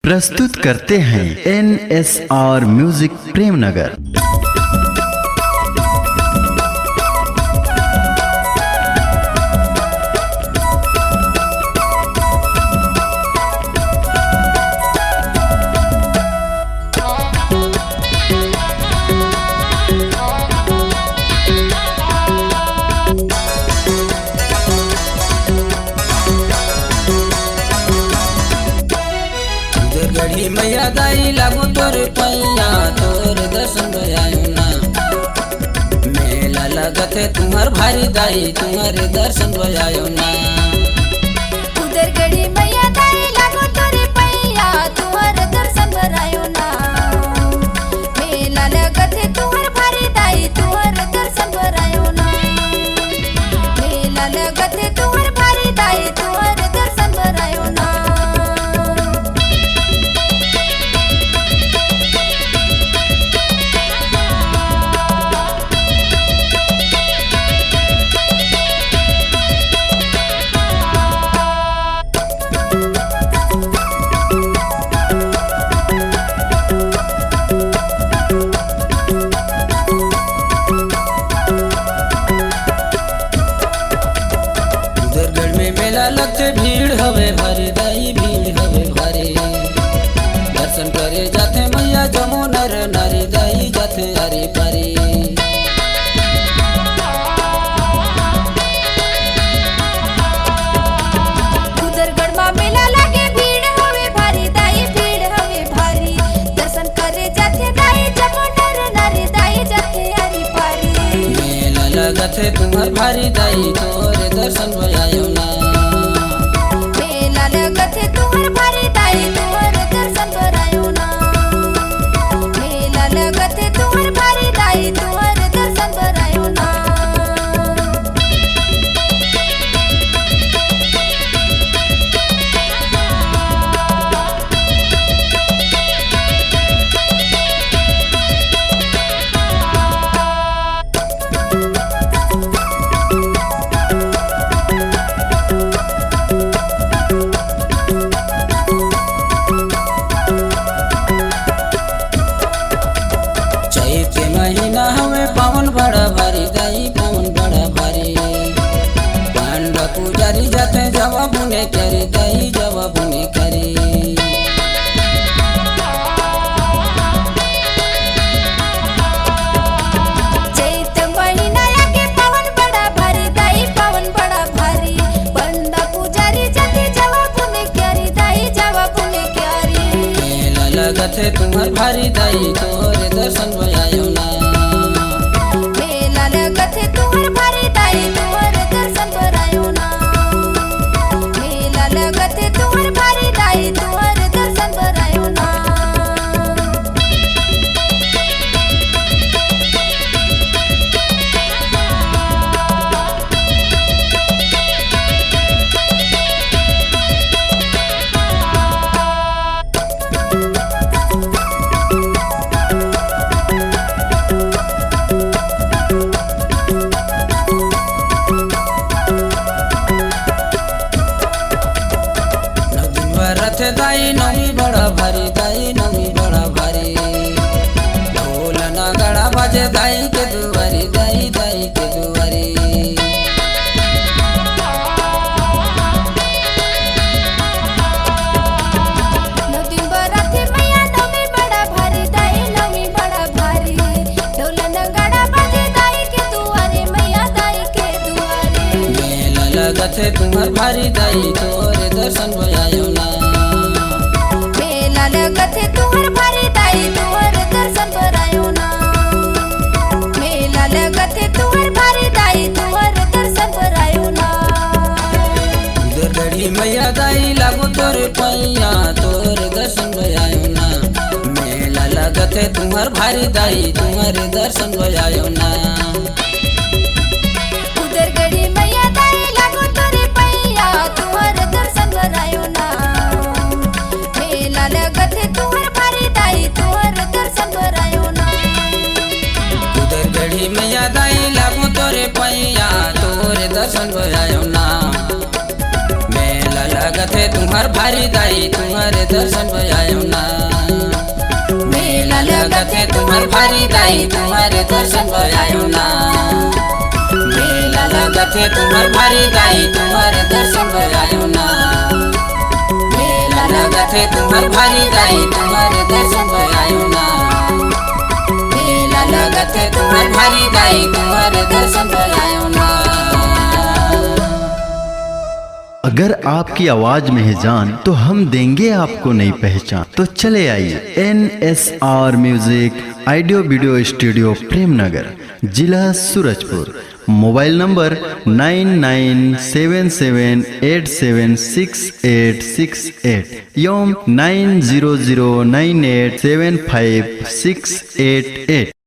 प्रस्तुत करते हैं NSR म्यूजिक प्रेमनगर। गढ़ी मैया दाई लागू तोर पैया तोर दर्शन भयायो ना। मेला लगत है तुम्हार भारी दाई तुम्हारे दर्शन भयायो ना। उधर गढ़ी मैया दाई लागू तोर पैया तुम्हार दर्शन भरायो ना। मेला लगत है तुम्हार भारी दाई तुम्हार दर्शन भरायो ना। मेला लगत है तुम्हार भारी दाई तुम्हार दर्शन भरायो ना। मेला लगते भीड़ हवे भारी दाई भीड़ हवे भारी। दर्शन करे जाते मैया जमो नर नारी दाई जाते हरी पारी। उधरगढ़ में मेला लगे भीड़ हवे भारी दाई भीड़ हवे भारी। दर्शन करे जाते दाई जमो नर नारी दाई जाते हरी पारी। मेला लगत है तुम्हार भारी दाई तोरे दर्शन भयायो ना। लगत है तुम्हार भारी दाई तुम्हार दर्शन भरायो ना। मेला लगत है तुम्हार भारी दाई तुम्हार दर्शन भरायो ना। महीना हमें पावन बड़ा भारी दाई पावन बड़ा भारी। पांडा पुजारी जाते जवाब उन्हें करे दाई जवाब उन्हें करे। चैत महीना आके पावन बड़ा भारी दाई पावन बड़ा भारी। पांडा पुजारी जाते जवाब उन्हें करे दाई जवाब उन्हें करे। मेला लगत है तुम्हार भारी दाई तोरे दर्शन भयायो ना। लगत है तुम्हार भारी दाई तुम्हार दर्शन भरायो ना। मेला लगत है तुम्हार भारी दाई तुम्हार दर्शन भरायो ना। रथ दाई नमी बड़ा भारी दाई नमी बड़ा भारी। ढोल नगाड़ा बाजे दाई के दुआरी दाई दाई के दुआरी। नदी बरथ मैया नमी बड़ा भारी दाई नमी बड़ा भारी। ढोल नगाड़ा बाजे दाई के दुआरे मैया दाई के दुआरे। मेला लगत है तुम्हार भारी दाई तोरे दर्शन भयायो ना। लगत है तुम्हार भारी दाई तुम्हार दर्शन भरायो ना। मेला लगत है तुम्हार भारी दाई तुम्हार दर्शन भरायो ना। उधर गढ़ी मैया दाई लागू तोरे पैया तोरे दर्शन भयायो ना। मेला लगत है तुम्हार भारी दाई तुम्हारे दर्शन भयायो ना। उधर गढ़ी मैया दाई लागू तोरे पैया तुम्हार दर्शन भरायो ना। मेला लगत है तुम्हार भारी दाई तुम्हार दर्शन भरायो ना। उधर गढ़ी मैया दाई लागू तोरे पैया तोरे दर्शन भयायो ना। मेला लगत है तुम्हार भारी दाई तुम्हारे दर्शन आयो ना मेला लगत है तुम्हार भारी दाई तुम्हारे दर्शन आयो ना मेला लगत है तुम्हार भारी दाई तुम्हारे दर्शन आयो ना मेला लगत है तुम्हार भारी दाई तुम्हारे दर्शन आयो ना मेला लगत है तुम्हार भारी दाई तुम्हारे दर्शन आयो ना। अगर आपकी आवाज में है जान तो हम देंगे आपको नई पहचान। तो चले आइए NSR music audio video studio Premnagar, जिला सूरजपुर। मोबाइल नंबर 9977876868 एवं 9009875688।